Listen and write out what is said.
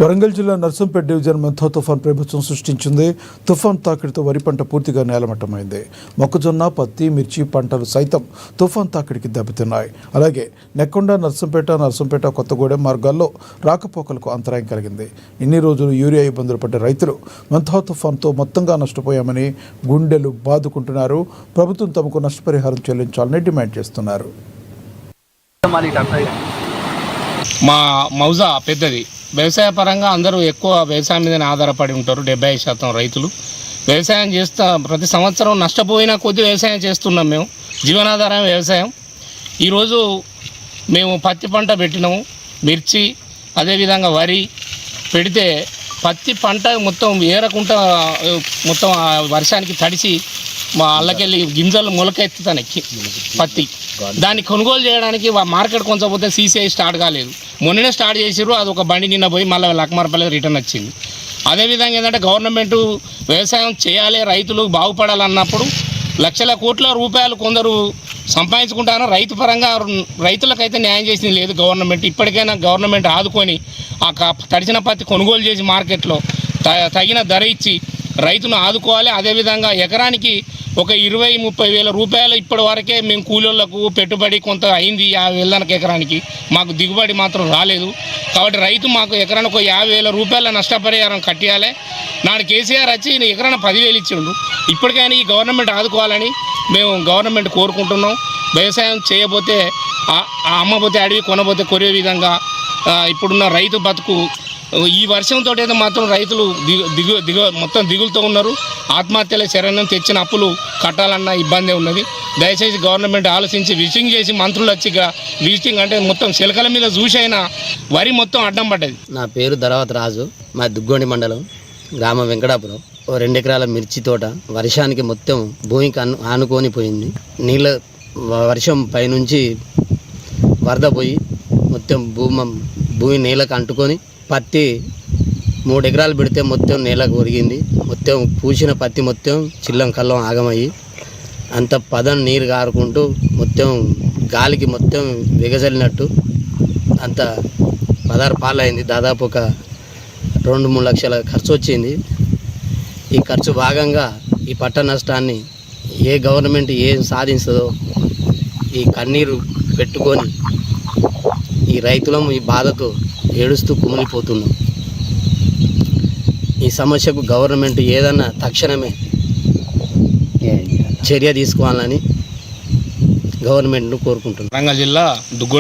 వరంగల్ జిల్లా Narsampet division mentha తుఫాన్ ప్రభుత్వం సృష్టించింది. తుఫాన్ తాకిడితో వరి పంట పూర్తిగా నేలమట్టమైంది. మొక్కజొన్న, పత్తి, మిర్చి పంటలు సైతం తుఫాన్ తాకిడికి దెబ్బతిన్నాయి. అలాగే నెక్కొండ, నర్సంపేట, కొత్తగూడెం మార్గాల్లో రాకపోకలకు అంతరాయం కలిగింది. ఇన్ని రోజులు యూరియా ఇబ్బందులు పడ్డ రైతులు మెంథా తుఫాన్తో మొత్తంగా నష్టపోయామని గుండెలు బాదుకుంటున్నారు. ప్రభుత్వం తమకు నష్టపరిహారం చెల్లించాలని డిమాండ్ చేస్తున్నారు. మా మౌజా పెద్దది. వ్యవసాయ పరంగా అందరూ ఎక్కువ వ్యవసాయం మీదనే ఆధారపడి ఉంటారు. 70% రైతులు వ్యవసాయం చేస్తా. ప్రతి సంవత్సరం నష్టపోయినా కొద్ది వ్యవసాయం చేస్తున్నాం. మేము జీవనాధారం వ్యవసాయం. ఈరోజు మేము పత్తి పంట పెట్టినాము, మిర్చి, అదేవిధంగా వరి పెడితే పత్తి పంట మొత్తం ఏరకుండా మొత్తం వర్షానికి తడిసి మా అల్లకెళ్ళి గింజలు మొలకెత్తుతాయి పత్తి. దాన్ని కొనుగోలు చేయడానికి మార్కెట్ కొంచెం పోతే సీసీఐ స్టార్ట్ కాలేదు. మొన్ననే స్టార్ట్ చేసారు. అది ఒక బండి నిన్న పోయి మళ్ళీ లక్మార్పల్లి రిటర్న్ వచ్చింది. అదేవిధంగా ఏంటంటే గవర్నమెంటు వ్యవసాయం చేయాలి, రైతులు బాగుపడాలన్నప్పుడు లక్షల కోట్ల రూపాయలు కొందరు సంపాదించుకుంటారు. రైతు పరంగా రైతులకైతే న్యాయం చేసింది లేదు గవర్నమెంట్. ఇప్పటికైనా గవర్నమెంట్ ఆదుకొని ఆ తడిసిన పత్తి కొనుగోలు చేసి మార్కెట్లో తగిన ధర ఇచ్చి రైతును ఆదుకోవాలి. అదేవిధంగా ఎకరానికి ఒక 20-30 వేల రూపాయలు ఇప్పటి వరకే మేము కూలీలకు పెట్టుబడి కొంత అయింది. 50,000 ఎకరానికి మాకు దిగుబడి మాత్రం రాలేదు. కాబట్టి రైతు మాకు ఎకరానికి ఒక 50,000 రూపాయల నష్టపరిహారం కట్టియాలి. నాడు కేసీఆర్ వచ్చి ఎకరాన 10,000 ఇచ్చిండు. ఇప్పటికైనా ఈ గవర్నమెంట్ ఆదుకోవాలని మేము గవర్నమెంట్ కోరుకుంటున్నాం. వ్యవసాయం చేయబోతే అమ్మబోతే అడవి, కొనబోతే కొరే విధంగా ఇప్పుడున్న రైతు బతుకు ఈ వర్షంతో అయితే మాత్రం రైతులు మొత్తం దిగులుతో ఉన్నారు. ఆత్మహత్యల శరణ్యం తెచ్చిన అప్పులు కట్టాలన్న ఇబ్బంది ఉన్నది. దయచేసి గవర్నమెంట్ ఆలోచించి విజిటింగ్ చేసి మంత్రులు వచ్చి విజిటింగ్ అంటే మొత్తం చిలకల మీద చూసైనా వరి మొత్తం అడ్డం పడ్డది. నా పేరు ధరావత రాజు. మా దుగ్గొండి మండలం, గ్రామం వెంకటాపురం. 2 ఎకరాల మిర్చి తోట వర్షానికి మొత్తం భూమికి ఆనుకొని పోయింది. నీళ్ళ వర్షం పైనుంచి వరద పోయి మొత్తం భూమి నేలకు అంటుకొని పత్తి 3 ఎకరాలు పెడితే మొత్తం నేలకు ఒరిగింది. మొత్తం పూసిన పత్తి మొత్తం చిల్లం కల్లం ఆగమయ్యి అంత పదం నీరు కారుకుంటూ మొత్తం గాలికి మొత్తం వెగజల్లినట్టు అంత పదారు పాలైంది. దాదాపు ఒక 2-3 లక్షల ఖర్చు వచ్చింది. ఈ ఖర్చు భాగంగా ఈ పంట నష్టాన్ని ఏ గవర్నమెంట్ ఏం సాధించదో ఈ కన్నీరు పెట్టుకొని ఈ రైతులం ఈ బాధతో ఏడుస్తూ కుమిలిపోతున్నాం. ఈ సమస్యకు గవర్నమెంట్ ఏదన్నా తక్షణమే చర్య తీసుకోవాలని గవర్నమెంట్ను కోరుకుంటున్నాం. వరంగల్ జిల్లా దుగ్గొండి